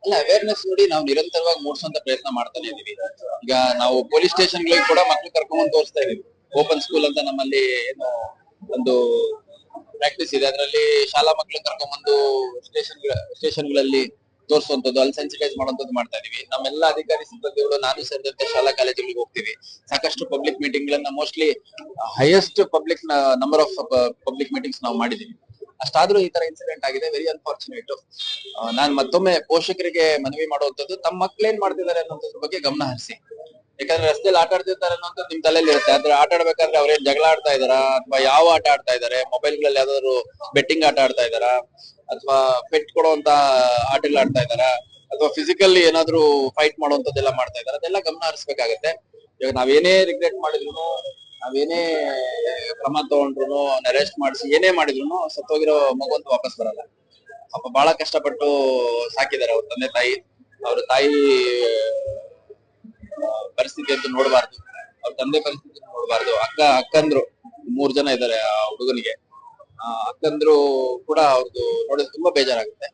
ಅಲ್ಲ ಅವೇರ್ನೆಸ್ ನೋಡಿ ನಾವು ನಿರಂತರವಾಗಿ ಮೂಡಿಸುವಂತ ಪ್ರಯತ್ನ ಮಾಡ್ತಾನೆ ಇದೀವಿ. ಈಗ ನಾವು ಪೊಲೀಸ್ ಸ್ಟೇಷನ್ ಗಳಿಗೆ ಕೂಡ ಮಕ್ಳು ಕರ್ಕೊಂಡ್ ತೋರಿಸ್ತಾ ಇದೀವಿ. ಓಪನ್ ಸ್ಕೂಲ್ ಅಂತ ನಮ್ಮಲ್ಲಿ ಏನು ಒಂದು ಪ್ರಾಕ್ಟೀಸ್ ಇದೆ. ಅದರಲ್ಲಿ ಶಾಲಾ ಮಕ್ಳು ಕರ್ಕೊಂಡ್ಬಂದು ಸ್ಟೇಷನ್ಗಳಲ್ಲಿ ತೋರಿಸುವಂತದ್ದು, ಅಲ್ಲಿ ಸೆನ್ಸಿಟೈಸ್ ಮಾಡುವಂತದ್ದು ಮಾಡ್ತಾ ಇದೀವಿ. ನಮ್ಮೆಲ್ಲ ಅಧಿಕಾರಿ ಸಿಬ್ಬಂದಿಗಳು ನಾನು ಸೇರಿದಂತೆ ಶಾಲಾ ಕಾಲೇಜುಗಳಿಗೆ ಹೋಗ್ತೀವಿ. ಸಾಕಷ್ಟು ಪಬ್ಲಿಕ್ ಮೀಟಿಂಗ್ ಗಳನ್ನ mostly highest public number of public meetings ನಾವು ಮಾಡಿದೀವಿ. ಅಷ್ಟಾದ್ರೂ ಈ ತರ ಇನ್ಸಿಡೆಂಟ್ ಆಗಿದೆ, ವೆರಿ ಅನ್ಫಾರ್ಚುನೇಟ್. ನಾನ್ ಮತ್ತೊಮ್ಮೆ ಪೋಷಕರಿಗೆ ಮನವಿ ಮಾಡುವಂತದ್ದು, ತಮ್ಮ ಮಕ್ಳು ಏನ್ ಮಾಡ್ತಿದ್ದಾರೆ ಅನ್ನೋದ್ರ ಬಗ್ಗೆ ಗಮನ ಹರಿಸಿ. ಯಾಕಂದ್ರೆ ರಸ್ತೆಯಲ್ಲಿ ಆಟ ಆಡ್ತಿರ್ತಾರೆ ಅನ್ನೋದು ನಿಮ್ ತಲೆಯಲ್ಲಿ ಇರುತ್ತೆ. ಆದ್ರೆ ಆಟ ಆಡ್ಬೇಕಾದ್ರೆ ಅವ್ರೇನ್ ಜಗಳ ಆಡ್ತಾ ಇದಾರಾ, ಅಥವಾ ಯಾವ ಆಟ ಆಡ್ತಾ ಇದಾರೆ, ಮೊಬೈಲ್ ಗಳಲ್ಲಿ ಯಾವ್ದಾದ್ರು ಬೆಟ್ಟಿಂಗ್ ಆಟ ಆಡ್ತಾ ಇದಾರಾ, ಅಥವಾ ಪೆಟ್ ಕೊಡುವಂತ ಆಟಗಳು ಆಡ್ತಾ ಇದಾರಾ, ಅಥವಾ ಫಿಸಿಕಲಿ ಏನಾದ್ರು ಫೈಟ್ ಮಾಡುವಂತದ್ದೆಲ್ಲ ಮಾಡ್ತಾ ಇದಾರೆ, ಅದೆಲ್ಲ ಗಮನ ಹರಿಸಬೇಕಾಗತ್ತೆ. ಇವಾಗ ನಾವೇನೇ ರಿಗ್ರೆಟ್ ಮಾಡಿದ್ರು, ನಾವೇನೇ ಕ್ರಮ ತಗೊಂಡ್ರು, ಅರೆಸ್ಟ್ ಮಾಡಿಸಿ ಏನೇ ಮಾಡಿದ್ರು ಸತ್ತೋಗಿರೋ ಮಗು ಅಂತ ವಾಪಸ್ ಬರಲ್ಲ. ಪಾಪ ಬಹಳ ಕಷ್ಟಪಟ್ಟು ಸಾಕಿದ್ದಾರೆ ಅವ್ರ ತಂದೆ ತಾಯಿ. ಅವ್ರ ತಾಯಿ ಪರಿಸ್ಥಿತಿ ಅಂತ ನೋಡಬಾರ್ದು, ಅವ್ರ ತಂದೆ ಪರಿಸ್ಥಿತಿ ನೋಡಬಾರ್ದು. ಅಕ್ಕಂದ್ರು 3 ಜನ ಇದ್ದಾರೆ ಆ ಹುಡುಗನಿಗೆ. ಅಕ್ಕಂದ್ರು ಕೂಡ ಅವ್ರದ್ದು ನೋಡಿದ್ರೆ ತುಂಬಾ ಬೇಜಾರಾಗುತ್ತೆ.